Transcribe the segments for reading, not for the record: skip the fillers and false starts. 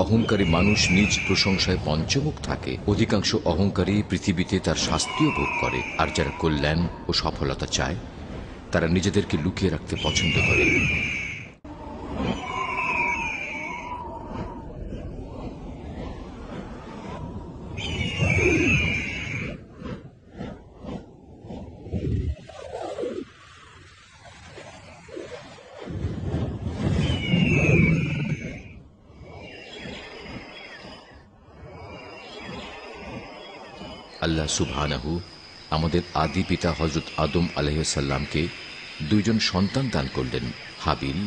অহংকারী মানুষ নিজ প্রশংসায় পঞ্চমুখ থাকে। অধিকাংশ অহংকারী পৃথিবীতে তার শাস্তিও ভোগ করে। আর যারা কল্যাণ ও সফলতা চায় তারা নিজেদেরকে লুকিয়ে রাখতে পছন্দ করে। আল্লাহ সুবহানাহু আমাদের আদি পিতা হযরত আদম আলাইহিস সালামকে দুইজন সন্তান দান করলেন, হাবিল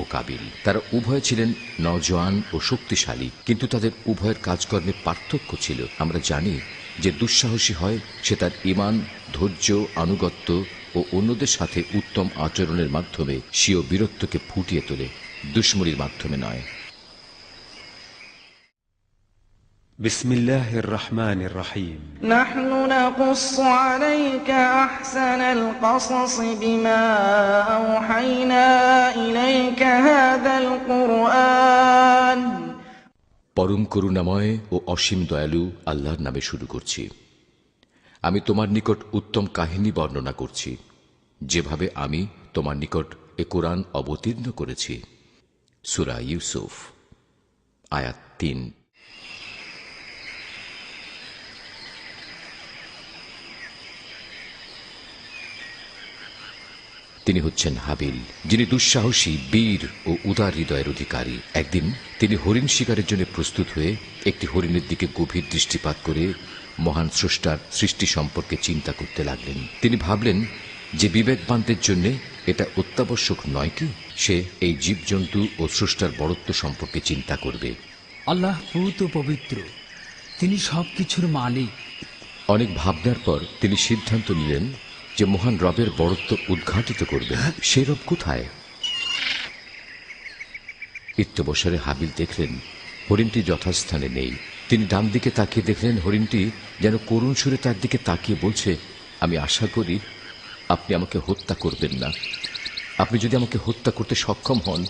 ও কাবিল। তারা উভয় ছিলেন নওজোয়ান ও শক্তিশালী, কিন্তু তাদের উভয়ের কাজকর্মে পার্থক্য ছিল। আমরা জানি যে দুঃসাহসী হয় সে তার ঈমান, ধৈর্য, আনুগত্য ও অন্যদের সাথে উত্তম আচরণের মাধ্যমে স্বীয় বীরত্বকে ফুটিয়ে তোলে, দুশমনির মাধ্যমে নয়। بسم الله الرحمن الرحيم نحن نقص عليك أحسن القصص بما أوحينا إليك هذا القرآن পরম করুণাময় ও অসীম দয়ালু আল্লাহর নামে শুরু করছি। আমি তোমার নিকট উত্তম কাহিনী বর্ণনা করছি, যেভাবে আমি তোমার নিকট এ কোরআন অবতীর্ণ করেছি। সূরা ইউসুফ, আয়াত ৩। তিনি হচ্ছেন হাবিল, যিনি দুঃসাহসী, বীর ও উদার হৃদয়ের অধিকারী। একদিন তিনি হরিণ শিকারের জন্য প্রস্তুত হয়ে একটি হরিণের দিকে গভীর দৃষ্টিপাত করে মহান স্রষ্টার সৃষ্টি সম্পর্কে চিন্তা করতে লাগলেন। তিনি ভাবলেন যে বিবেকবানদের জন্য এটা অত্যাবশ্যক নয় কি সে এই জীবজন্তু ও স্রষ্টার বড়ত্ব সম্পর্কে চিন্তা করবে। আল্লাহ পূত ও পবিত্র, তিনি সবকিছুর মালিক। অনেক ভাবনার পর তিনি সিদ্ধান্ত নিলেন যে মহান রবের বড়ত্ব উদ্ঘাটিত করবেন। সে রব কোথায়? ইত্যবসরে হাবিল দেখলেন হরিণটি যথাস্থানে নেই। তিনি ডান দিকে তাকিয়ে দেখলেন হরিণটি যেন করুণ সুরে তার দিকে তাকিয়ে বলছে, আমি আশা করি আপনি আমাকে হত্যা করবেন না। আপনি যদি আমাকে হত্যা করতে সক্ষম হন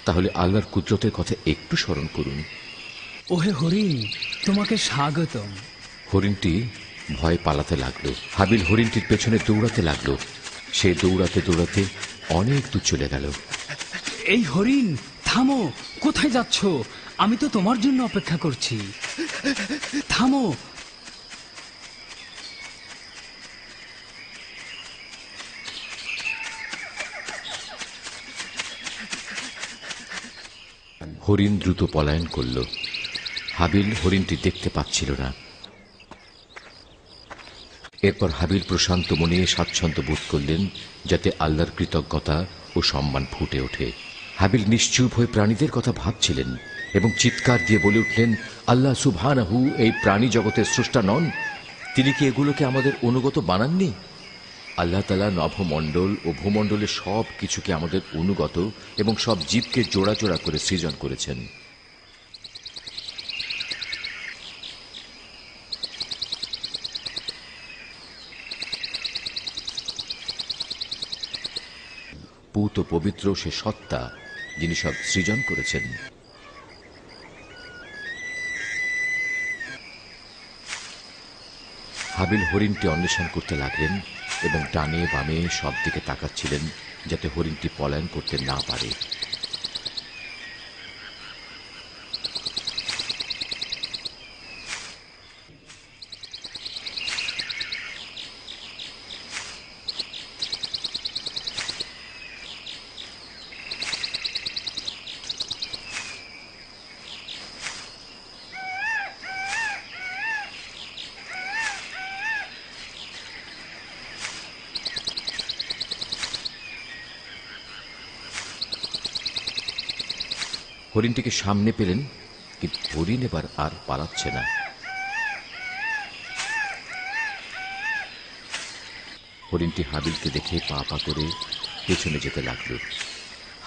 তাহলে আল্লাহর কুদরতের কথা একটু স্মরণ করুন। ওহে হরিণ, তোমাকে স্বাগতম। হরিণটি ভয় পালাতে লাগলো। হাবিল হরিণটির পেছনে দৌড়াতে লাগলো। সে দৌড়াতে দৌড়াতে অনেক দূর চলে গেল। এই হরিণ, থামো! কোথায় যাচ্ছ? আমি তো তোমার জন্য অপেক্ষা করছি। থামো! হরিণ দ্রুত পলায়ন করল। হাবিল হরিণটি দেখতে পাচ্ছিল না। এরপর হাবিল প্রশান্ত মনে স্বাচ্ছন্দ্য বোধ করলেন, যাতে আল্লাহর কৃতজ্ঞতা ও সম্মান ফুটে ওঠে। হাবিল নিশ্চুপ হয়ে প্রাণীদের কথা ভাবছিলেন এবং চিৎকার দিয়ে বলে উঠলেন, আল্লাহ সুবহানাহু এই প্রাণী জগতের স্রষ্টা নন? তিনি কি এগুলোকে আমাদের অনুগত বানাননি? আল্লাহ তাআলা নভমণ্ডল ও ভূমণ্ডলের সব কিছুকে আমাদের অনুগত এবং সব জীবকে জোড়া জোড়া করে সৃজন করেছেন। পূত ও পবিত্র সে সত্তা, যিনি সব সৃজন করেছেন। হাবিল হরিণটি অন্বেষণ করতে লাগলেন এবং ডানে বামে সব দিকে তাকাচ্ছিলেন, যাতে হরিণটি পলায়ন করতে না পারে। হরিণটিকে সামনে পেলেন, কিন্তু হরিণ এবার আর পালাচ্ছে না। হরিণটি হাবিলকে দেখে পা পা করে পেছনে যেতে লাগলো।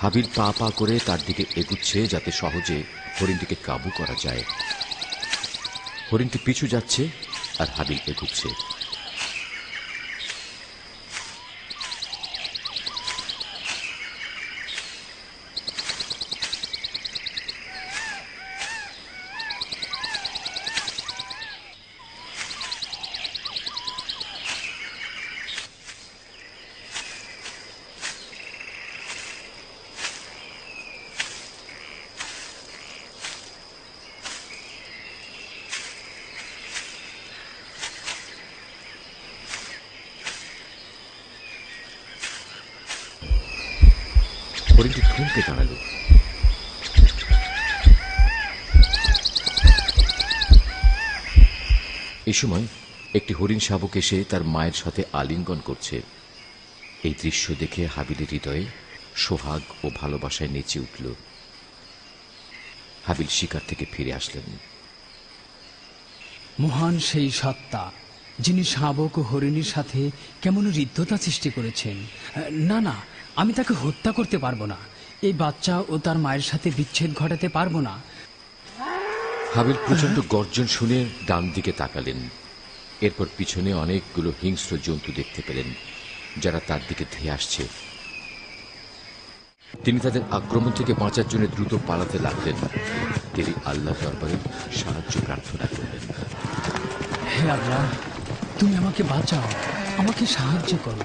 হাবিল পা পা করে তার দিকে এগুচ্ছে, যাতে সহজে হরিণটিকে কাবু করা যায়। হরিণটি পিছু যাচ্ছে আর হাবিল এগুচ্ছে। হরিণটি থমকে দাঁড়ালো। এই সময় একটি হরিণ শাবক এসে তার মায়ের সাথে আলিঙ্গন করছে। এই দৃশ্য দেখে হাবিলের হৃদয়ে সোহাগ ও ভালোবাসায় নেচে উঠল। হাবিল শিকার থেকে ফিরে আসলেন। মহান সেই সত্তা যিনি শাবক ও হরিণীর সাথে কেমন হৃদ্যতা সৃষ্টি করেছেন। না না, আমি তাকে হত্যা করতে পারবো না। এই বাচ্চা ও তার মায়ের সাথে বিচ্ছেদ ঘটাতে পারবো না। হাবিল প্রচন্ড গর্জন শুনে ডান দিকে তাকালেন। এরপর পিছনে অনেকগুলো হিংস্র জন্তু দেখতে পেলেন যারা তার দিকে ধেয়ে আসছে। তিনি তাদের আক্রমণ থেকে বাঁচার জন্য দ্রুত পালাতে লাগলেন। তিনি আল্লাহর দরবারে সাহায্য প্রার্থনা করলেন। হে আল্লাহ, তুমি আমাকে বাঁচাও, আমাকে সাহায্য করো।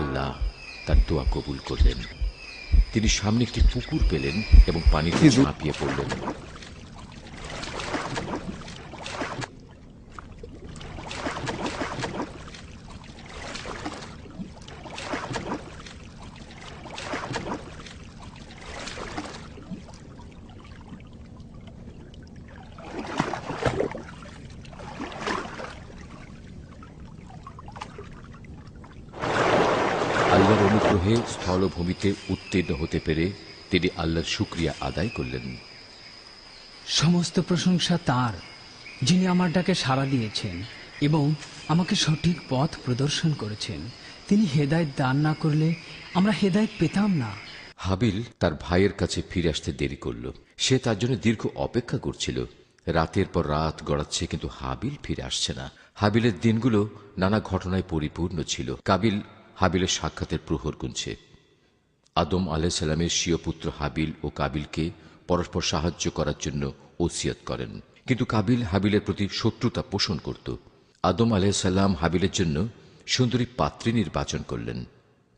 আল্লাহ তার দোয়া কবুল করলেন। তিনি সামনে একটি পুকুর পেলেন এবং পানিতে ঝাঁপিয়ে পড়লেন। আল্লাহর অনুগ্রহে স্থলভূমিতে উত্তীর্ণ হতে পেরে তিনি আল্লাহর শুকরিয়া আদায় করলেন। সমস্ত প্রশংসা তার, যিনি আমার ডাকে সাড়া দিয়েছেন এবং আমাকে সঠিক পথ প্রদর্শন করেছেন। তিনি হেদায়েত দান না করলে আমরা হেদায়েত পেতাম না। হাবিল তার ভাইয়ের কাছে ফিরে আসতে দেরি করল। সে তার জন্য দীর্ঘ অপেক্ষা করছিল। রাতের পর রাত গড়াচ্ছে, কিন্তু হাবিল ফিরে আসছে না। হাবিলের দিনগুলো নানা ঘটনায় পরিপূর্ণ ছিল। কাবিল হাবিলের সাক্ষাতের প্রহর গুনছে। আদম আলাইহিস সালামের স্বীয় পুত্র হাবিল ও কাবিলকে পরস্পর সাহায্য করার জন্য ওসিয়ত করেন, কিন্তু কাবিল হাবিলের প্রতি শত্রুতা পোষণ করত। আদম আলাইহিস সালাম হাবিলের জন্য সুন্দরী পাত্রী নির্বাচন করলেন,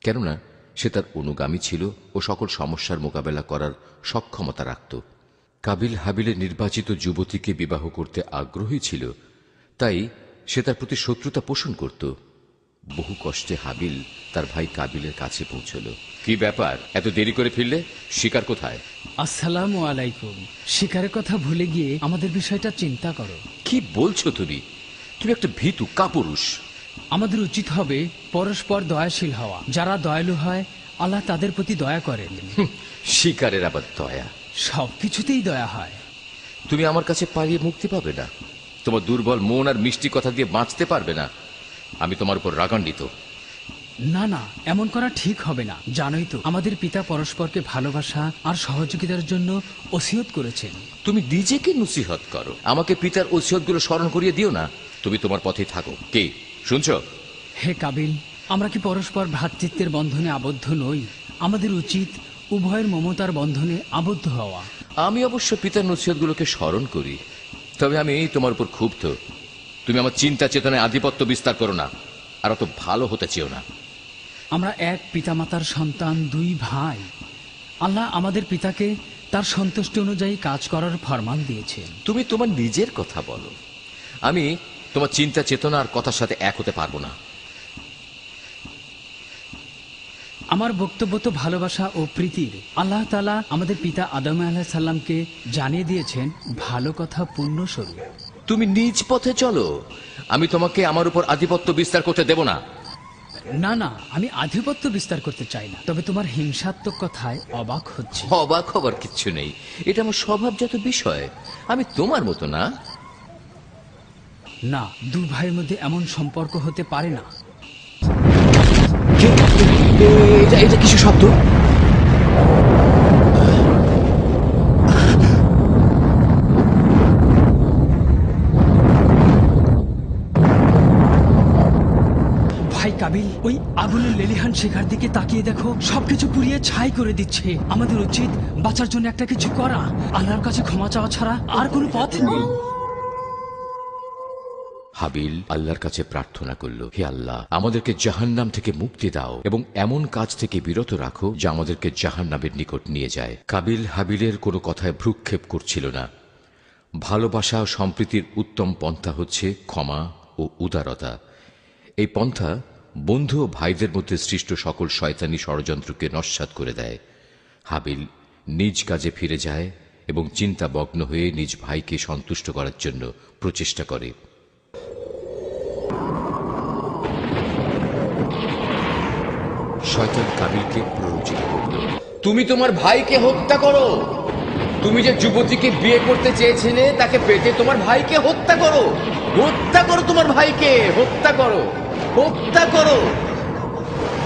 কেননা সে তার অনুগামী ছিল ও সকল সমস্যার মোকাবেলা করার সক্ষমতা রাখত। কাবিল হাবিলের নির্বাচিত যুবতীকে বিবাহ করতে আগ্রহী ছিল, তাই সে তার প্রতি শত্রুতা পোষণ করত। বহু কষ্টে হাবিল তার ভাই কাবিলের কাছে পৌঁছল। কি ব্যাপার, এত দেরি করে ফিরলে? শিকার কোথায়? আসসালামু আলাইকুম। শিকারের কথা ভুলে গিয়ে আমাদের বিষয়টা চিন্তা করো। কি বলছো তুমি? তুমি একটা ভীতু কাপুরুষ। আমাদের উচিত হবে পরস্পর দয়াশীল হওয়া। যারা দয়ালু হয় আল্লাহ তাদের প্রতি দয়া করেন। শিকারের আবার দয়া? সবকিছুতেই দয়া হয়। তুমি আমার কাছে পালিয়ে মুক্তি পাবে না। তোমার দুর্বল মন আর মিষ্টি কথা দিয়ে বাঁচতে পারবে না। আমি তোমার উপর রাগান্বিত। না না, এমন করা ঠিক হবে না। জানোই তো আমাদের পিতা পরস্পরকে ভালোবাসা আর সহযোগিতার জন্য ওসিয়ত করেছেন। তুমি নিজেকে নসিহত করো, আমাকে পিতার ওসিয়তগুলো স্মরণ করিয়ে দিও না। তুমি তোমার পথে থাকো। কে শুনছো? হে কাবিল, আমরা কি পরস্পর ভ্রাতৃত্বের বন্ধনে আবদ্ধ নই? আমাদের উচিত উভয়ের মমতার বন্ধনে আবদ্ধ হওয়া। আমি অবশ্য পিতার নসিহতগুলোকে স্মরণ করি, তবে আমি তোমার উপর ক্ষুব্ধ। তুমি আমার চিন্তা চেতনায় আধিপত্য বিস্তার করো না, আর অত ভালো হতে চেও না। আমরা এক পিতামাতার সন্তান, দুই ভাই। আল্লাহ আমাদের পিতাকে তার সন্তুষ্টি অনুযায়ী কাজ করার ফরমান দিয়েছেন। তুমি তোমার নিজের কথা বলো, আমি তোমার চিন্তা চেতনা আর কথার সাথে এক হতে পারবো না। আমার বক্তব্য তো ভালোবাসা ও প্রীতির। আল্লাহ তাআলা আমাদের পিতা আদম আলাইহিস সালামকে জানিয়ে দিয়েছেন ভালো কথা পুণ্য স্বরূপ। তুমি নিজ পথে চলো, আমি তোমাকে আমার উপর আধিপত্য বিস্তার করতে দেব না। না না, আমি আধিপত্য বিস্তার করতে চাই না, তবে তোমার হিংসাত্মক কথায় অবাক হচ্ছি। অবাক হবার কিচ্ছু নেই, এটা আমার স্বভাবজাত বিষয়। আমি তোমার মতো না। না, দু ভাইয়ের মধ্যে এমন সম্পর্ক হতে পারে না। এটা কিছু শব্দ। ভাই কাবিল, ওই আগুনের লেলিহান শিখার দিকে তাকিয়ে দেখো, সবকিছু পুড়িয়ে ছাই করে দিচ্ছে। আমাদের উচিত বাঁচার জন্য একটা কিছু করা। আল্লাহর কাছে ক্ষমা চাওয়া ছাড়া আর কোনো পথ নেই। হাবিল আল্লাহর কাছে প্রার্থনা করল, হে আল্লাহ, আমাদেরকে জাহান্নাম থেকে মুক্তি দাও এবং এমন কাজ থেকে বিরত রাখো যা আমাদেরকে জাহান্নামের নিকট নিয়ে যায়। কাবিল হাবিলের কোনো কথায় ভ্রুক্ষেপ করছিল না। ভালোবাসা ও সম্প্রীতির উত্তম পন্থা হচ্ছে ক্ষমা ও উদারতা। এই পন্থা বন্ধু ও ভাইদের মধ্যে সৃষ্ট সকল শয়তানি ষড়যন্ত্রকে নস্যাৎ করে দেয়। হাবিল নিজ কাজে ফিরে যায় এবং চিন্তামগ্ন হয়ে নিজ ভাইকে সন্তুষ্ট করার জন্য প্রচেষ্টা করে। শয়তান কাবিলকে প্ররোচিত করল, তুমি তোমার ভাইকে হত্যা করো। তুমি যে যুবতীকে বিয়ে করতে চেয়েছিলে তাকে পেতে তোমার ভাইকে হত্যা করো। হত্যা করো তোমার ভাইকে, হত্যা করো, হত্যা করো,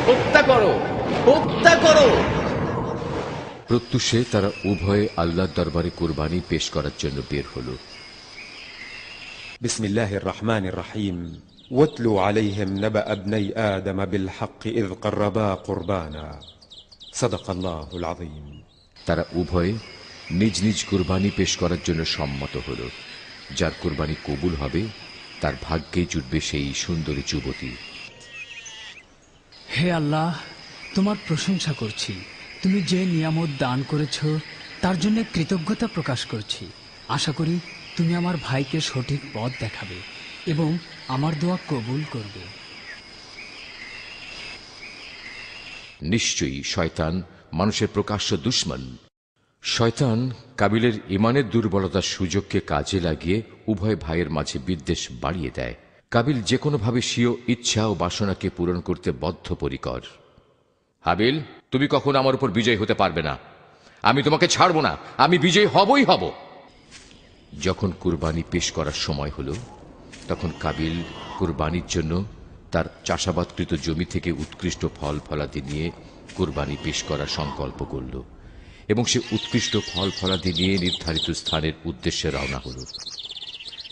হত্যা করো, হত্যা করো। প্রত্যুষে তারা উভয়ে আল্লাহর দরবারে কুরবানি পেশ করার জন্য বের হল। بسم الله الرحمن الرحيم واتلو عليهم نبأ ابني آدم بالحق إذ قربا قربانا صدق الله العظيم। তারা উভয়ে নিজ নিজ কুরবানি পেশ করার জন্য সম্মত হল। যার কুরবানি কবুল হবে তার ভাগ্যে জুটবে সেই সুন্দরী যুবতী। হে আল্লাহ, তোমার প্রশংসা করছি। তুমি যে নিয়ামত দান করেছ তার জন্য কৃতজ্ঞতা প্রকাশ করছি। আশা করি তুমি আমার ভাইকে সঠিক পথ দেখাবে এবং আমার দোয়া কবুল করবে। নিশ্চয়ই শয়তান মানুষের প্রকাশ্য দুশমন। শয়তান কাবিলের ইমানের দুর্বলতার সুযোগকে কাজে লাগিয়ে উভয় ভাইয়ের মাঝে বিদ্বেষ বাড়িয়ে দেয়। কাবিল যে কোনোভাবে স্বীয় ইচ্ছা ও বাসনাকে পূরণ করতে বদ্ধপরিকর। হাবিল, তুমি কখনো আমার উপর বিজয় হতে পারবে না। আমি তোমাকে ছাড়ব না, আমি বিজয় হবই হব। যখন কুরবানি পেশ করার সময় হলো, তখন কাবিল কুরবানির জন্য তার চাষাবাদকৃত জমি থেকে উৎকৃষ্ট ফল ফলাদি নিয়ে কুরবানি পেশ করার সংকল্প করল এবং সে উৎকৃষ্ট ফল ফলাদি নিয়ে নির্ধারিত স্থানের উদ্দেশ্যে রওনা হল।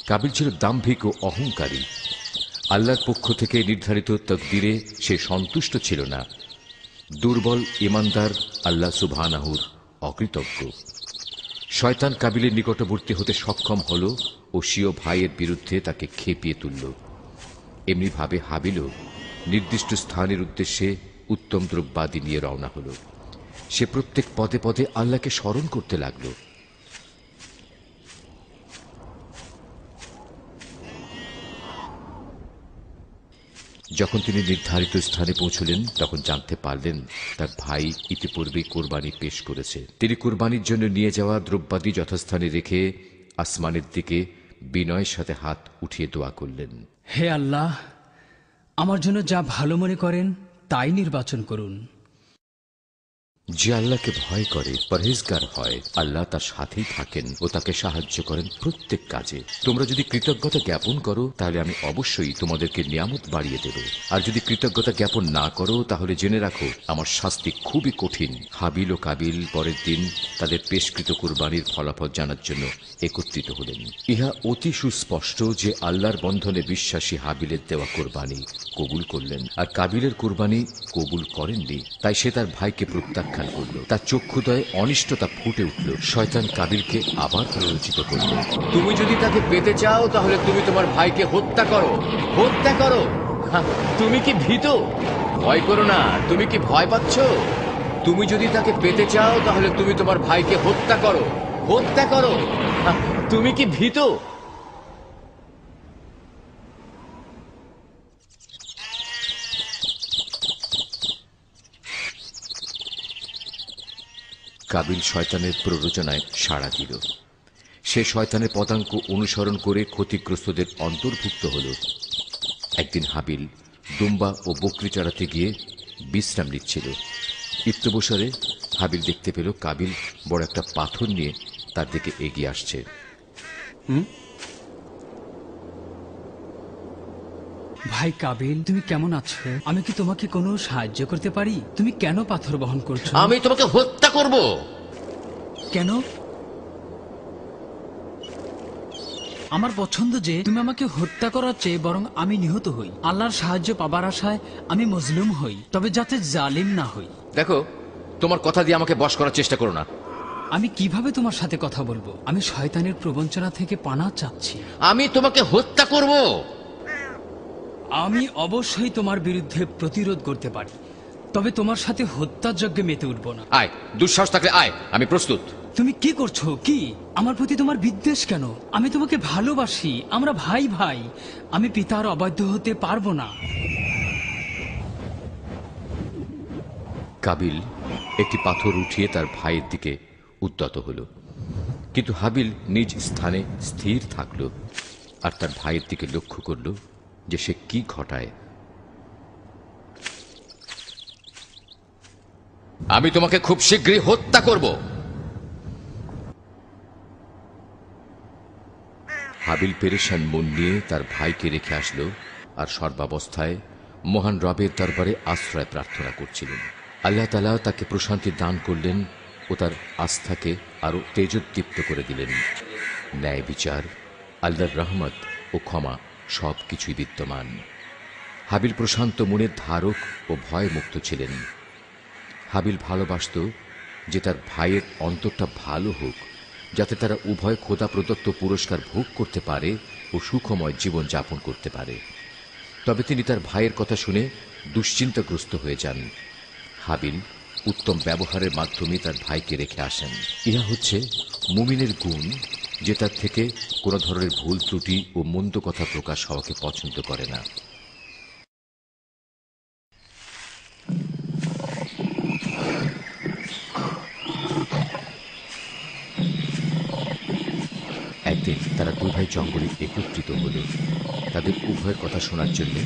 কাবিল ছিল দাম্ভিক ও অহংকারী। আল্লাহর পক্ষ থেকে নির্ধারিত তকদিরে সে সন্তুষ্ট ছিল না। দুর্বল ইমানদার আল্লাহ সুবহানাহুর অকৃতজ্ঞ। শয়তান কাবিলের নিকটবর্তী হতে সক্ষম হল ও স্বীয় ভাইয়ের বিরুদ্ধে তাকে খেপিয়ে তুলল। এমনিভাবে হাবিলও নির্দিষ্ট স্থানের উদ্দেশ্যে উত্তম দ্রব্যাদি নিয়ে রওনা হল। সে প্রত্যেক পদে পদে আল্লাহকে স্মরণ করতে লাগল। যখন তিনি নির্ধারিত স্থানে পৌঁছলেন তখন জানতে পারলেন তার ভাই ইতিপূর্বে কোরবানি পেশ করেছে। তিনি কোরবানির জন্য নিয়ে যাওয়া দ্রব্যাদি যথাস্থানে রেখে আসমানের দিকে বিনয়ের সাথে হাত উঠিয়ে দোয়া করলেন, হে আল্লাহ, আমার জন্য যা ভালো মনে করেন তাই নির্বাচন করুন। যে আল্লাহকে ভয় করে, পরহেজগার হয়, আল্লাহ তার সাথেই থাকেন ও তাকে সাহায্য করেন প্রত্যেক কাজে। তোমরা যদি কৃতজ্ঞতা জ্ঞাপন করো তাহলে আমি অবশ্যই তোমাদেরকে নিয়ামত বাড়িয়ে দেব, আর যদি কৃতজ্ঞতা জ্ঞাপন না করো তাহলে জেনে রাখো আমার শাস্তি খুবই কঠিন। হাবিল ও কাবিল পরের দিন তাদের পেশকৃত কুরবানির ফলাফল জানার জন্য একত্রিত হলেন। ইহা অতি সুস্পষ্ট যে আল্লাহর বন্ধনে বিশ্বাসী হাবিলের দেওয়া কোরবানি কবুল করলেন, আর কাবিলের কোরবানি কবুল করেননি। তাই সে তার ভাইকে প্রত্যাখ্যান করল। তার চক্ষুদয়ে অনিষ্টতা ফুটে উঠল। শয়তান কাবিলকে আবার প্ররোচিত করল, তুমি যদি তাকে পেতে চাও তাহলে তুমি তোমার ভাইকে হত্যা করো, হত্যা করো। তুমি কি ভীত? ভয় করো না। তুমি কি ভয় পাচ্ছ? তুমি যদি তাকে পেতে চাও তাহলে তুমি তোমার ভাইকে হত্যা করো, হত্যা করো। তুমি কি ভীত? কাবিল শয়তানের প্ররোচনায় সাড়া দিল। সে শয়তানের পদাঙ্ক অনুসরণ করে ক্ষতিগ্রস্তদের অন্তর্ভুক্ত হল। একদিন হাবিল দুম্বা ও বকরি চড়াতে গিয়ে বিশ্রাম নিচ্ছিল। ইত্যবসরে হাবিল দেখতে পেল কাবিল বড় একটা পাথর নিয়ে তার দিকে এগিয়ে আসছে। ভাই কাবিল, তুমি কেমন আছো? আমি কি তোমাকে কোনো সাহায্য করতে পারি? তুমি কেন পাথর বহন করছো? আমি তোমাকে হত্যা করব। কেন? আমার পছন্দ যে তুমি আমাকে হত্যা করার চেয়ে বরং আমি নিহত হই। আল্লাহর সাহায্য পাবার আশায় আমি মজলুম হই, তবে যাতে জালিম না হই। দেখো, তোমার কথা দিয়ে আমাকে বশ করার চেষ্টা করো না। আমি কিভাবে তোমার সাথে কথা বলবো? আমি শয়তানের প্রবঞ্চনা থেকে পানা চাচ্ছি। আমি তোমাকে হত্যা করব। আমি অবশ্যই তোমার বিরুদ্ধে প্রতিরোধ করতে পারি, তবে তোমার সাথে হত্যাযজ্ঞে মেতে উঠব না। আয়, দুঃসাহস থাকলে আয়, আমি প্রস্তুত। তুমি কি করছো? কি আমার প্রতি তোমার বিদ্বেষ কেন? আমি তোমাকে ভালোবাসি, আমরা ভাই ভাই। আমি পিতার অবাধ্য হতে পারবো না। কাবিল একটি পাথর উঠিয়ে তার ভাইয়ের দিকে উদ্যত হল, কিন্তু হাবিল নিজ স্থানে স্থির থাকল আর তার ভাইয়ের দিকে লক্ষ্য করল যে সে কি ঘটায়। আমি তোমাকে খুব শীঘ্রই হত্যা করব। হাবিল পেরেশান মন নিয়ে তার ভাইকে রেখে আসলো আর সর্বাবস্থায় মহান রবের দরবারে আশ্রয় প্রার্থনা করছিলেন। আল্লাহ তাআলা তাকে প্রশান্তি দান করলেন ও তার আস্থাকে আরো তেজোদ্দীপ্ত করে দিলেন। ন্যায় বিচার, আল্লাহর রহমত ও ক্ষমা সবকিছুই বিদ্যমান। হাবিল প্রশান্ত মনের ধারক ও ভয়মুক্ত ছিলেন। হাবিল ভালোবাসত যে তার ভাইয়ের অন্তরটা ভালো হোক, যাতে তারা উভয় খোদা প্রদত্ত পুরস্কার ভোগ করতে পারে ও সুখময় জীবন যাপন করতে পারে। তবে তিনি তার ভাইয়ের কথা শুনে দুশ্চিন্তাগ্রস্ত হয়ে যান। হাবিল উত্তম ব্যবহারের মাধ্যমে তার ভাইকে রেখে আসেন। ইহা হচ্ছে মুমিনের গুণ, যে তার থেকে কোনো ধরনের ভুল ত্রুটি ও মন্দ কথা প্রকাশ হওয়াকে পছন্দ করে না। একদিন তারা দুই ভাই জঙ্গলে একত্রিত হল। তাদের উভয়ের কথা শোনার জন্য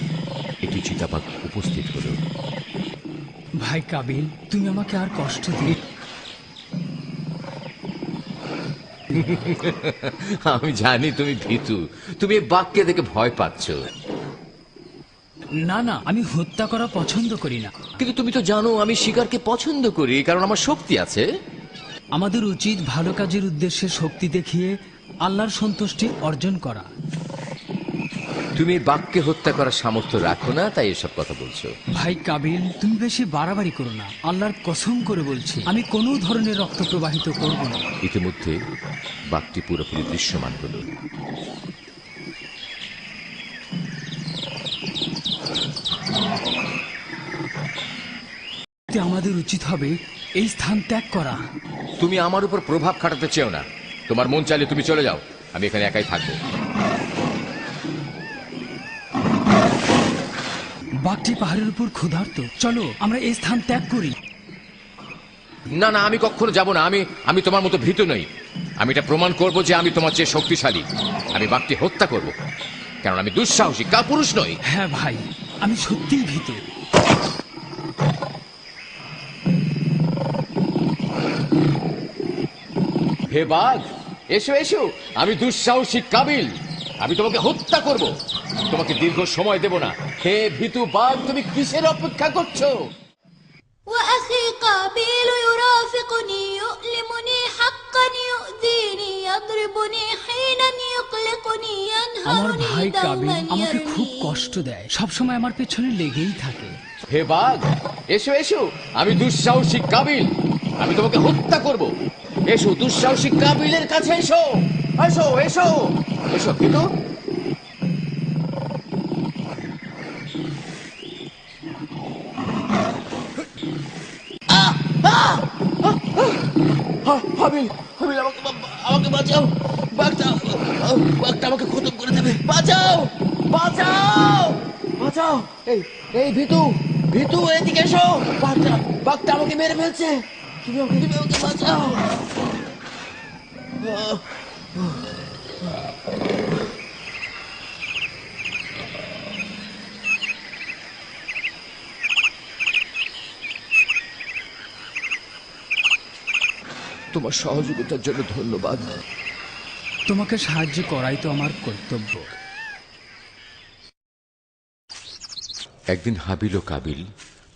একটি চিতাবাঘ উপস্থিত হল। ভাই কাবিল, তুমি আমাকে আর কষ্ট দিয়ে আমি জানি তুমি ভীতু, তুমি এই বাঘকে দেখে ভয় পাচ্ছ। না না, আমি হত্যা করা পছন্দ করি না। কিন্তু তুমি তো জানো আমি শিকারকে পছন্দ করি, কারণ আমার শক্তি আছে। আমাদের উচিত ভালো কাজের উদ্দেশ্যে শক্তি দেখিয়ে আল্লাহর সন্তুষ্টি অর্জন করা। তুমি এই বাঘকে হত্যা করার সামর্থ্য রাখো না, তাই এসব কথা বলছো। ভাই কাবিল, তুমি বেশি বাড়াবাড়ি করো না। আল্লাহর কসম করে বলছি, আমি কোনো ধরনের রক্ত প্রবাহিত করব না। ইতিমধ্যে বাঘটি পুরোপুরি দৃশ্যমান হল। আমাদের উচিত হবে এই স্থান ত্যাগ করা। তুমি আমার উপর প্রভাব খাটাতে চেও না। তোমার মন চাইলে তুমি চলে যাও, আমি এখানে একাই থাকবো। বাঘটি পাহাড়ের উপর ক্ষুধার্ত, চলো আমরা এই স্থান ত্যাগ করি। না না, আমি কখনো যাব না। আমি তোমার মতো ভীত নই। আমি এটা প্রমাণ করব যে আমি তোমার চেয়ে শক্তিশালী। আমি বাঘটি হত্যা করব, কারণ আমি দুঃসাহসী, কাপুরুষ নই। হ্যাঁ ভাই, আমি সত্যিই ভীত। হে বাঘ, এসো এসো, আমি দুঃসাহসী কাবিল। আমি তোমাকে হত্যা করব, তোমাকে দীর্ঘ সময় দেব না। হে ভীতু বাঘ, তুমি কিসের অপেক্ষা করছো? وأخي قابيل يرافقني يؤلمني حقا يؤذيني يضربني حينا يقلقني আমার ينهرني ভাই কাবিল دوما আমাকে খুব يرمي কষ্ট দেয়, সবসময় আমার পেছনে লেগেই থাকে। হে বাঘ, এসো এসো, আমি দুঃসাহসী কাবিল। আমি তোমাকে হত্যা করব। এসো দুঃসাহসী কাবিলের কাছে, এসো এসো এসো এসো ভীতু। হাবিল, হাবিল, আমাকে বাঁচাও। বাঘটা আমাকে খতম করে দেবে। বাঁচাও, বাঁচাও, বাঁচাও। এই ভীতু, ভীতু, এদিকে এসো। বাঘটা আমাকে মেরে ফেলছে। তুমি আমাকে বাঁচাও। তোমার সহযোগিতার জন্য ধন্যবাদ। তোমাকে সাহায্য করাই তো আমার কর্তব্য। একদিন হাবিল ও কাবিল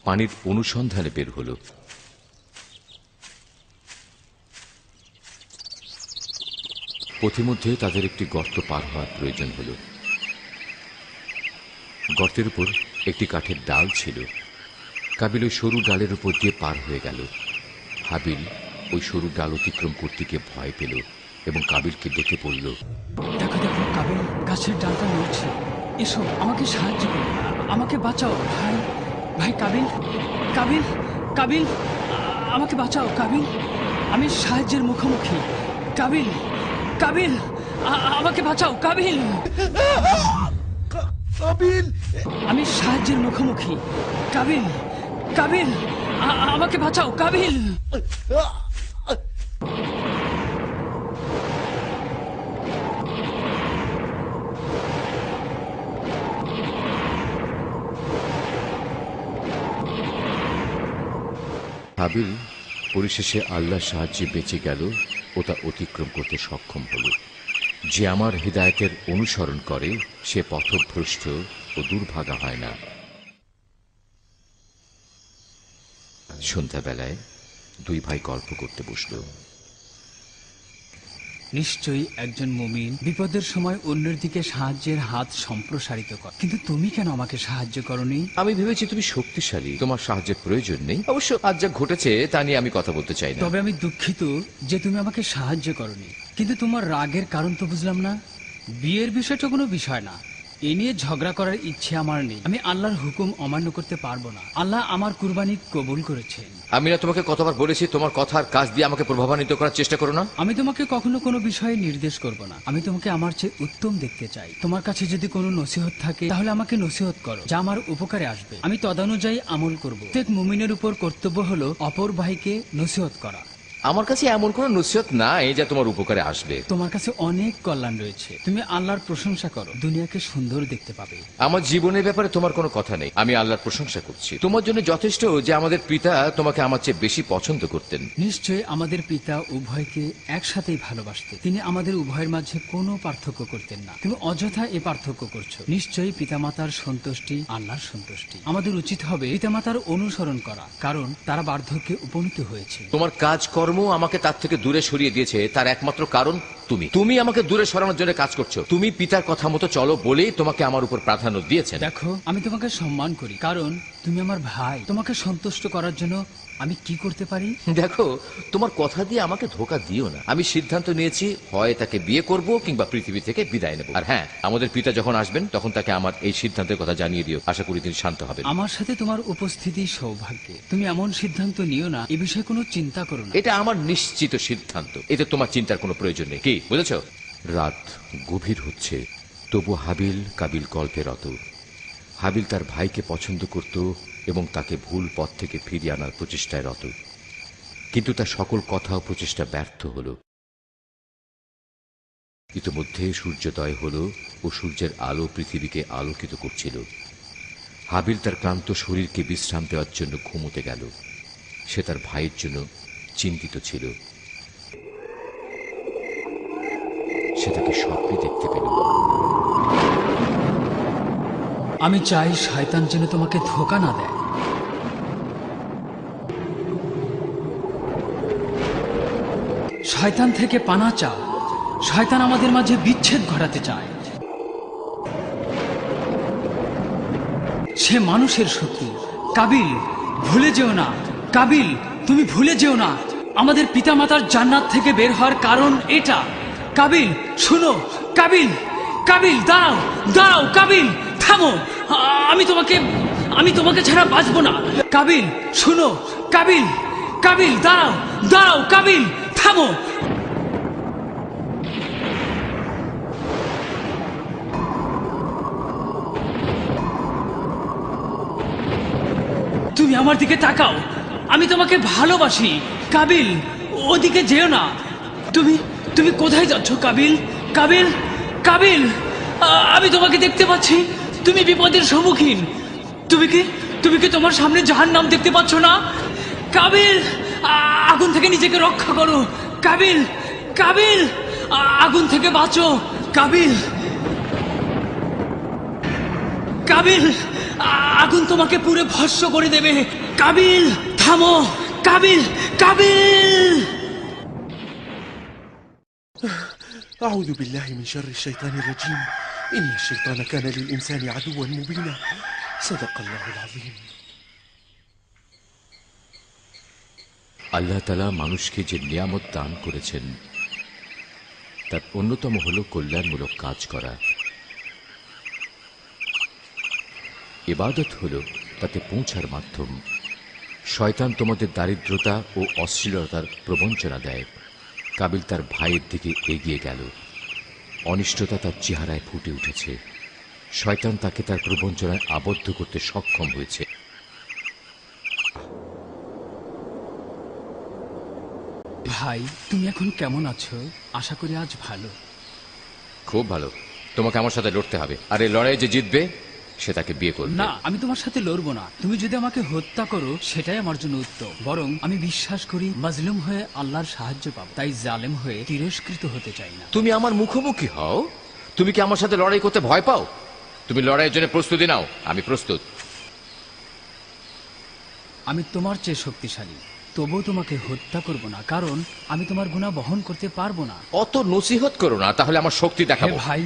পানির অনুসন্ধানে বের হল। পথিমধ্যে তাদের একটি গর্ত পার হওয়ার প্রয়োজন হল। গর্তের উপর একটি কাঠের ডাল ছিল। কাবিল ওই সরু ডালের উপর দিয়ে পার হয়ে গেল। হাবিল ওই সরু ডাল অতিক্রম করতে গিয়ে ভয় পেল এবং কাবিলকে ডেকে পড়ল, দেখো দেখো কাবিল, গাছের ডালটা নড়ছে। এসো, আমাকে সাহায্য করো, আমাকে বাঁচাও ভাই। ভাই কাবিল, কাবিল, কাবিল, আমাকে বাঁচাও কাবিল, আমি সাহায্যের মুখোমুখি। কাবিল, কাবিল, আমাকে বাঁচাও কাবিল, কাবিল, আমি সাহায্যের মুখোমুখি। কাবিল, কাবিল, আমাকে বাঁচাও কাবিল। হাবিল পরিশেষে আল্লাহর সাহায্যে বেঁচে গেল ও তা অতিক্রম করতে সক্ষম হল। যে আমার হিদায়াতের অনুসরণ করে সে পথভ্রষ্ট ও দুর্ভাগা হয় না। সন্ধ্যাবেলায় দুই ভাই গল্প করতে বসল। নিশ্চয়ই একজন মুমিন বিপদের সময় অন্যের দিকে সাহায্যের হাত সম্প্রসারিত করে, কিন্তু তুমি কেন আমাকে সাহায্য করনি? আমি ভেবেছি তুমি শক্তিশালী, তোমার সাহায্যের প্রয়োজন নেই। অবশ্য আজ যা ঘটেছে তা নিয়ে আমি কথা বলতে চাই না। তবে আমি দুঃখিত যে তুমি আমাকে সাহায্য করনি। কিন্তু তোমার রাগের কারণ তো বুঝলাম না। বিয়ের বিষয়টা কোনো বিষয় না, এ নিয়ে ঝগড়া করার ইচ্ছে আমার নেই। আমি আল্লাহর হুকুম অমান্য করতে পারবো না। আল্লাহ আমার কুরবানি কবুল করেছেন। আমি না তোমাকে কতবার বলেছি তোমার কথার কাজ দিয়ে আমাকে প্রভাবান্বিত করার চেষ্টা করো না? আমি তোমাকে কখনো কোনো বিষয়ে নির্দেশ করব না। আমি তোমাকে আমার চেয়ে উত্তম দেখতে চাই। তোমার কাছে যদি কোনো নসিহত থাকে তাহলে আমাকে নসিহত করো, যা আমার উপকারে আসবে। আমি তদানুযায়ী আমল করব। প্রত্যেক মুমিনের উপর কর্তব্য হলো অপর ভাইকে নসিহত করা। আমার কাছে এমন কোনো নসিহত নাই যা তোমার উপকারে আসবে। তোমার কাছে অনেক কল্যাণ রয়েছে। তুমি আল্লাহর প্রশংসা করো, দুনিয়াকে সুন্দর দেখতে পাবে। আমার জীবনের ব্যাপারে তোমার কোনো কথা নেই। আমি আল্লাহর প্রশংসা করছি। তোমার জন্য যথেষ্ট যে আমাদের পিতা তোমাকে আমার চেয়ে বেশি পছন্দ করতেন। নিশ্চয়ই আমাদের পিতা উভয়কে একসাথেই ভালোবাসতেন। তিনি আমাদের উভয়ের মাঝে কোনো পার্থক্য করতেন না। তুমি অযথা এ পার্থক্য করছো। নিশ্চয়ই পিতামাতার সন্তুষ্টি আল্লাহর সন্তুষ্টি। আমাদের উচিত হবে পিতামাতার অনুসরণ করা, কারণ তারা বার্ধক্যে উপনীত হয়েছে। তোমার কাজকর্ম আমাকে তার থেকে দূরে সরিয়ে দিয়েছে, তার একমাত্র কারণ তুমি আমাকে দূরে সরানোর জন্য কাজ করছো। তুমি পিতার কথা মতো চলো বলেই তোমাকে আমার উপর প্রাধান্য দিয়েছেন। দেখো, আমি তোমাকে সম্মান করি কারণ তুমি আমার ভাই। তোমাকে সন্তুষ্ট করার জন্য আমি কি করতে পারি? দেখো, তোমার কথা দিয়ে আমাকে ধোকা দিও না। আমি সিদ্ধান্ত নিয়েছি, হয় তাকে বিয়ে করব কিংবা পৃথিবী থেকে বিদায় নেব। আর হ্যাঁ, আমাদের পিতা যখন আসবেন তখন তাকে আমার এই সিদ্ধান্তের কথা জানিয়ে দিও। আশা করি তিনি শান্ত হবেন। আমার সাথে তোমার উপস্থিতি সৌভাগ্যে। তুমি এমন সিদ্ধান্ত নিও না, এ বিষয়ে কোনো চিন্তা করো না। এটা আমার নিশ্চিত সিদ্ধান্ত, এতে তোমার চিন্তার কোনো প্রয়োজন নেই। কি বুঝেছ? রাত গভীর হচ্ছে, তবু হাবিল কাবিল গল্পে রত। হাবিল তার ভাইকে পছন্দ করত এবং তাকে ভুল পথ থেকে ফিরিয়ে আনার প্রচেষ্টায় রত, কিন্তু তার সকল কথা ও প্রচেষ্টা ব্যর্থ হল। ইতিমধ্যে সূর্যোদয় হল ও সূর্যের আলো পৃথিবীকে আলোকিত করছিল। হাবিল তার ক্লান্ত শরীরকে বিশ্রাম দেওয়ার জন্য ঘুমোতে গেল। সে তার ভাইয়ের জন্য চিন্তিত ছিল। সে তাকে স্বপ্নে দেখতে পেল। আমি চাই শয়তান যেন তোমাকে ধোঁকা না দেয়। শয়তান থেকে পানা চাও। শয়তান আমাদের মাঝে বিচ্ছেদ ঘটাতে চায়। সে মানুষের শত্রু। কাবিল, ভুলে যেও না। কাবিল, তুমি ভুলে যেও না, আমাদের পিতামাতার জান্নাত থেকে বের হওয়ার কারণ এটা। কাবিল, শুনো। কাবিল, কাবিল, দাঁড়াও, দাঁড়াও। কাবিল, থামো। আমি তোমাকে ছাড়া বাঁচবো না। কাবিল, শুনো। কাবিল, কাবিল, দাঁড়াও, দাঁড়াও। কাবিল, থামো। তুমি আমার দিকে তাকাও। আমি তোমাকে ভালোবাসি। কাবিল, ওদিকে যেও না। তুমি কোথায় যাচ্ছ কাবিল? কাবিল, কাবিল, আমি তোমাকে দেখতে পাচ্ছি। তুমি বিপদের সম্মুখীন। তুমি কি তোমার সামনে জাহান্নাম দেখতে পাচ্ছ না? কাবিল, আগুন থেকে নিজেকে রক্ষা করো। কাবিল, কাবিল, আগুন থেকে বাঁচো। কাবিল, কাবিল, আগুন তোমাকে পুরো ভস্ম করে দেবে। কাবিল, থামো। কাবিল, কাবিল। أعوذ بالله من شر الشيطان الرجيم إن الشيطان كان للإنسان عدوا مبينا صدق الله العظيم আল্লাহ তাআলা মানুষকে যে নিয়ামত দান করেছেন তার অন্যতম হল কল্যাণমূলক কাজ করা। ইবাদত হল তাতে পৌঁছার মাধ্যম। শয়তান তোমাদের দারিদ্রতা ও অশ্লীলতার প্রবঞ্চনা দেয়। কাবিল তার ভাইয়ের দিকে এগিয়ে গেল। অনিষ্টতা তার চেহারায় ফুটে উঠেছে। শয়তান তাকে তার প্রবঞ্চনায় আবদ্ধ করতে সক্ষম হয়েছে। ভাই, তুমি এখন কেমন আছো? আশা করি আজ ভালো। খুব ভালো। তোমাকে আমার সাথে লড়তে হবে, আর এই লড়াই যে জিতবে সে তাকে বিয়ে করবে। না, আমি তোমার সাথে লড়বো না। তুমি যদি আমাকে হত্যা করো সেটাই আমার জন্য উত্তম। বরং আমি বিশ্বাস করি মাজলুম হয়ে আল্লাহর সাহায্য পাবো, তাই জালেম হয়ে তিরস্কৃত হতে চাই না। তুমি আমার মুখোমুখি হও। তুমি কি আমার সাথে লড়াই করতে ভয় পাও? তুমি লড়াইয়ের জন্য প্রস্তুতি নাও। আমি প্রস্তুত। আমি তোমার চেয়ে শক্তিশালী, তবুও তোমাকে হত্যা করব না, কারণ আমি তোমার গুনাহ বহন করতে পারবো না। অত নসিহত করো না, তাহলে আমার শক্তি হে দেখাবো। ভাই,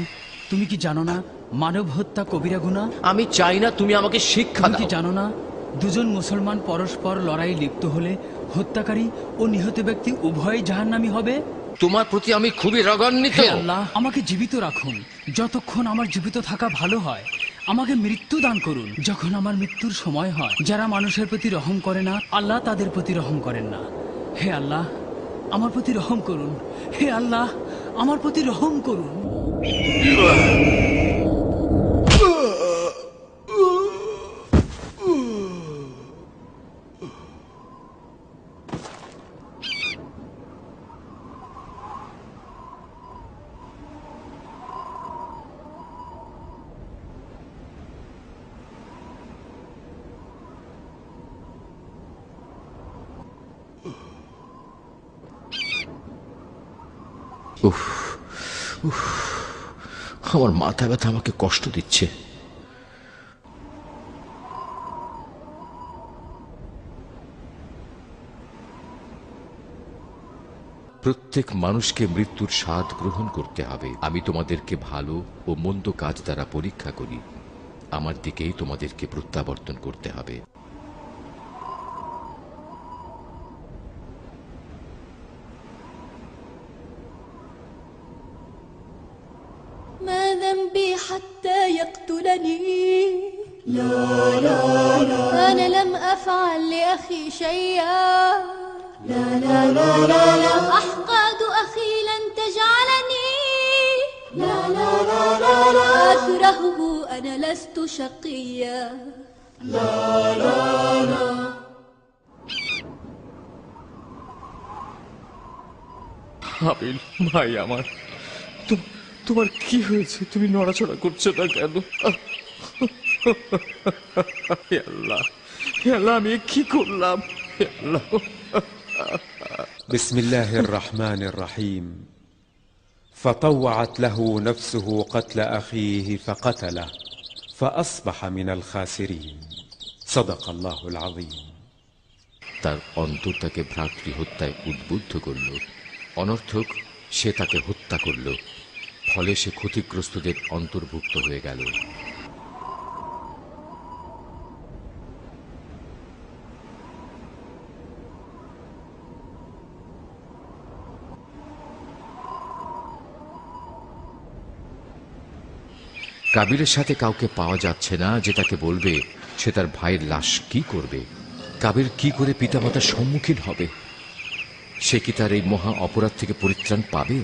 তুমি কি জানো না মানব হত্যা কবিরা গুনাহ? আমি চাই না তুমি আমাকে শিক্ষা তুমি কি দাও। জানো না দুজন মুসলমান পরস্পর লড়াই লিপ্ত হলে হত্যাকারী ও নিহত ব্যক্তি উভয়ই জাহান্নামী হবে? তোমার প্রতি আমি খুবই রাগান্বিত। হে আল্লাহ, আমাকে জীবিত রাখুন যতক্ষণ আমার জীবিত থাকা ভালো হয়। আমাকে মৃত্যু দান করুন যখন আমার মৃত্যুর সময় হয়। যারা মানুষের প্রতি রহম করে না, আল্লাহ তাদের প্রতি রহম করেন না। হে আল্লাহ, আমার প্রতি রহম করুন। হে আল্লাহ, আমার প্রতি রহম করুন। উফ উফ, আমার মাথা ব্যথা আমাকে কষ্ট দিচ্ছে। প্রত্যেক মানুষকে মৃত্যুর স্বাদ গ্রহণ করতে হবে। আমি তোমাদেরকে ভালো ও মন্দ কাজ দ্বারা পরীক্ষা করি। আমার দিকেই তোমাদেরকে প্রত্যাবর্তন করতে হবে। ما ذنبي حتى يقتلني أنا لم أفعل لأخي شيئا أحقاد أخي لن تجعلني أكرهه أنا لست شقيا হাবিল ভাই আমার, তোমার কি হয়েছে? তুমি নড়াচড়া করছো না কেন? হে আল্লাহ, হে আল্লাহ, আমি কি করলাম? হে আল্লাহ। بسم الله الرحمن الرحيم فطوعت له نفسه قتل أخيه فقتله فأصبح من الخاسرين صدق الله العظيم তার অন্তর তাকে ভ্রাতৃ হত্যায় উদ্বুদ্ধ করল। অনর্থক সে তাকে হত্যা করল, ফলে সে ক্ষতিগ্রস্তদের অন্তর্ভুক্ত হয়ে গেল। কাবিলের সাথে কাউকে পাওয়া যাচ্ছে না যে তাকে বলবে সে তার ভাইয়ের লাশ কি করবে। কাবিল কি করে পিতামাতার সম্মুখীন হবে? সে কি তার এই মহা অপরাধ থেকে পরিত্রাণ পাবে?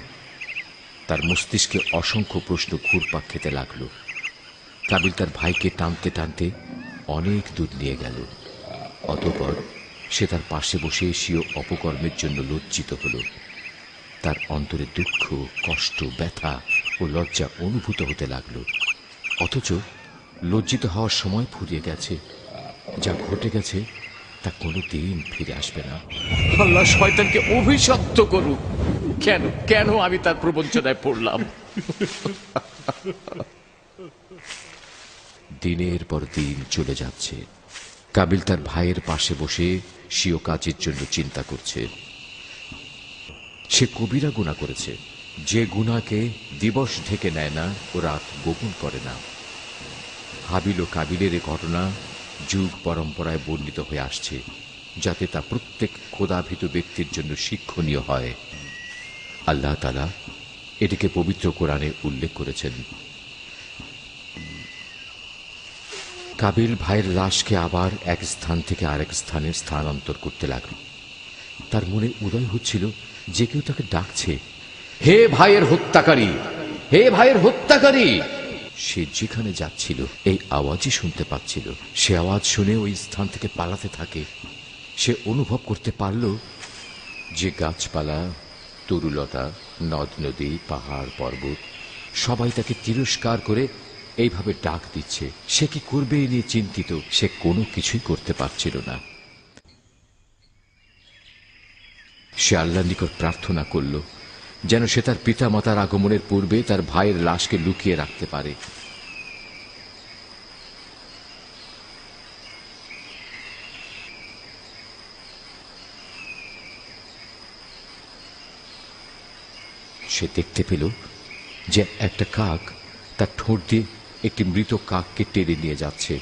তার মস্তিষ্কে অসংখ্য প্রশ্ন ঘুরপাক খেতে লাগলো। কাবিল তার ভাইকে টানতে টানতে অনেক দূর নিয়ে গেল। অতঃপর সে তার পাশে বসে স্বীয় অপকর্মের জন্য লজ্জিত হল। তার অন্তরে দুঃখ, কষ্ট, ব্যথা ও লজ্জা অনুভূত হতে লাগলো। অথচ লজ্জিত হওয়ার সময় ফুরিয়ে গেছে। যা ঘটে গেছে তা কোনোদিন ফিরে আসবে না। আল্লাহ শয়তানকে অভিশপ্ত করুক। কেন কেন আমি তার প্রবঞ্চনায় পড়লাম? দিনের পর দিন চলে যাচ্ছে। কাবিল তার ভাইয়ের পাশে বসে স্বীয় কাজের জন্য চিন্তা করছে। সে কবিরা গুনাহ করেছে, যে গুনাহকে দিবস ঢেকে নেয় না ও রাত গোপন করে না। হাবিল ও কাবিলের এ ঘটনা যুগ পরম্পরায় বর্ণিত হয়ে আসছে, যাতে তা প্রত্যেক খোদাভীত ব্যক্তির জন্য শিক্ষণীয় হয়। আল্লাহ তাআলা এটিকে পবিত্র কোরআনে উল্লেখ করেছেন। কাবিল ভাইয়ের লাশকে আবার এক স্থান থেকে আরেক স্থানে স্থানান্তর করতে লাগল। তার মনে উদয় হচ্ছিল যে কেউ তাকে ডাকছে, হে ভাইয়ের হত্যাকারী, হে ভাইয়ের হত্যাকারী। সে যেখানে যাচ্ছিল এই আওয়াজই শুনতে পাচ্ছিল। সে আওয়াজ শুনে ওই স্থান থেকে পালাতে থাকে। সে অনুভব করতে পারল যে গাছপালা, তরুলতা, নদ নদী, পাহাড় পর্বত সবাই তাকে তিরস্কার করে এইভাবে ডাক দিচ্ছে। সে কি করবে এ নিয়ে চিন্তিত। সে কোনো কিছুই করতে পারছিল না। সে আল্লাহর নিকট প্রার্থনা করল যেন সে তার পিতা মাতার আগমনের পূর্বে তার ভাইয়ের লাশকে লুকিয়ে রাখতে পারে। সে দেখতে পেল যে একটা কাক তার ঠোঁট দিয়ে একটি মৃত কাককে টেনে নিয়ে যাচ্ছে।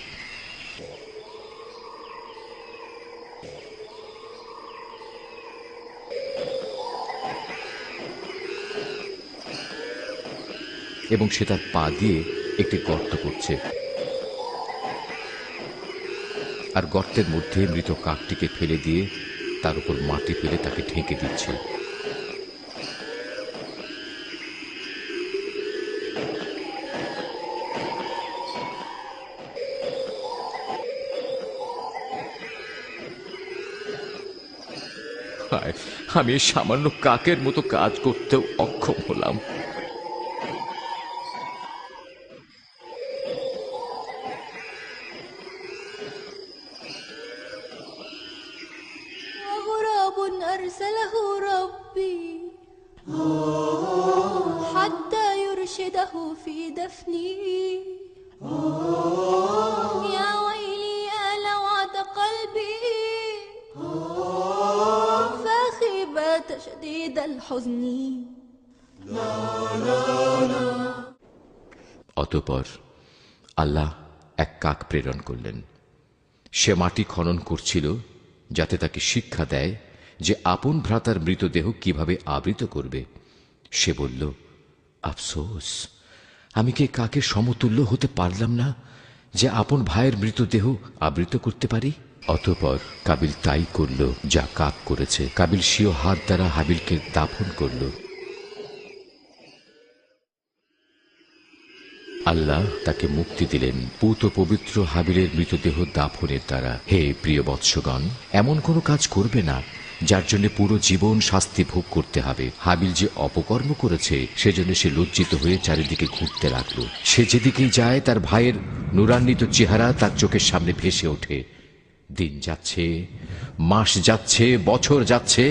এবং সে তার পা দিয়ে একটি গর্ত করছে, আর গর্তের মধ্যে মৃত কাকটিকে ফেলে দিয়ে তার উপর মাটি ফেলে তাকে ঢেকে দিচ্ছে। আমি সামান্য কাকের মতো কাজ করতেও অক্ষম হলাম। وغراب أرسله ربي حتى يرشده في دفني يا ويلي يا لوعة قلبي فأخي بات شديد الحزن. অতঃপর আল্লাহ এক কাক প্রেরণ করলেন। সে মাটি খনন করছিল যাতে তাকে শিক্ষা দেয় যে আপন ভ্রাতার মৃতদেহ কিভাবে আবৃত করবে। সে বলল, আফসোস, আমি কি কাকের সমতুল্য হতে পারলাম না যে আপন ভাইয়ের মৃতদেহ আবৃত করতে পারি। অতঃপর কাবিল তাই করল যা কাক করেছে। কাবিল স্বীয় হাত দ্বারা হাবিলকে দাফন করল। আল্লাহ তাকে মুক্তি দিলেন পূত পবিত্র হাবিলের মৃতদেহ দাফনের দ্বারা। হে প্রিয় বৎসগণ, এমন কোনো কাজ করবে না যার জন্য পুরো জীবন শাস্তি ভোগ করতে হবে। হাবিল যে অপকর্ম করেছে সেজন্য সে লজ্জিত হয়ে চারিদিকে ঘুরতে লাগলো। সে যেদিকেই যায় তার ভাইয়ের নুরান্বিত চেহারা তার চোখের সামনে ভেসে ওঠে। দিন যাচ্ছে, মাস যাচ্ছে, বছর যাচ্ছে,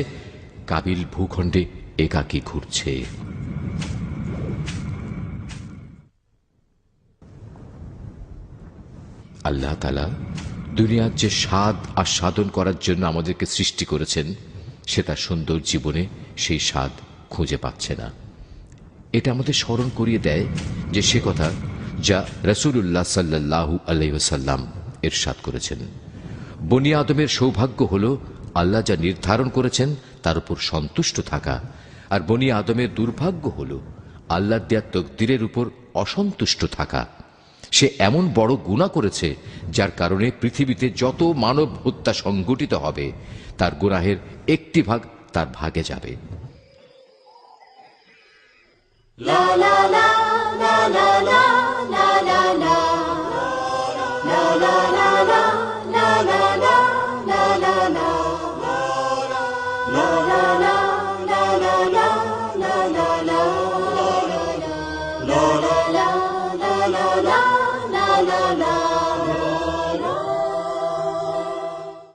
কাবিল ভূখণ্ডে একাকী ঘুরছে। আল্লাহ তাআলা দুনিয়ার যে স্বাদ আস্বাদন করার জন্য আমাদেরকে সৃষ্টি করেছেন, সে তার সুন্দর জীবনে সেই স্বাদ খুঁজে পাচ্ছে না। এটা আমাদের স্মরণ করিয়ে দেয় যে সে কথা যা রাসূলুল্লাহ সাল্লাল্লাহু আলাইহি ওয়াসাল্লাম ইরশাদ করেছেন, বনি আদমের সৌভাগ্য হল আল্লাহ যা নির্ধারণ করেছেন তার উপর সন্তুষ্ট থাকা, আর বনি আদমের দুর্ভাগ্য হল আল্লাহর দেয়া তকদিরের উপর অসন্তুষ্ট থাকা। সে এমন বড় গুনাহ করেছে যার কারণে পৃথিবীতে যত মানব হত্যা সংঘটিত হবে তার গুনাহের একটি ভাগ তার ভাগে যাবে। লা লা লা লা লা লা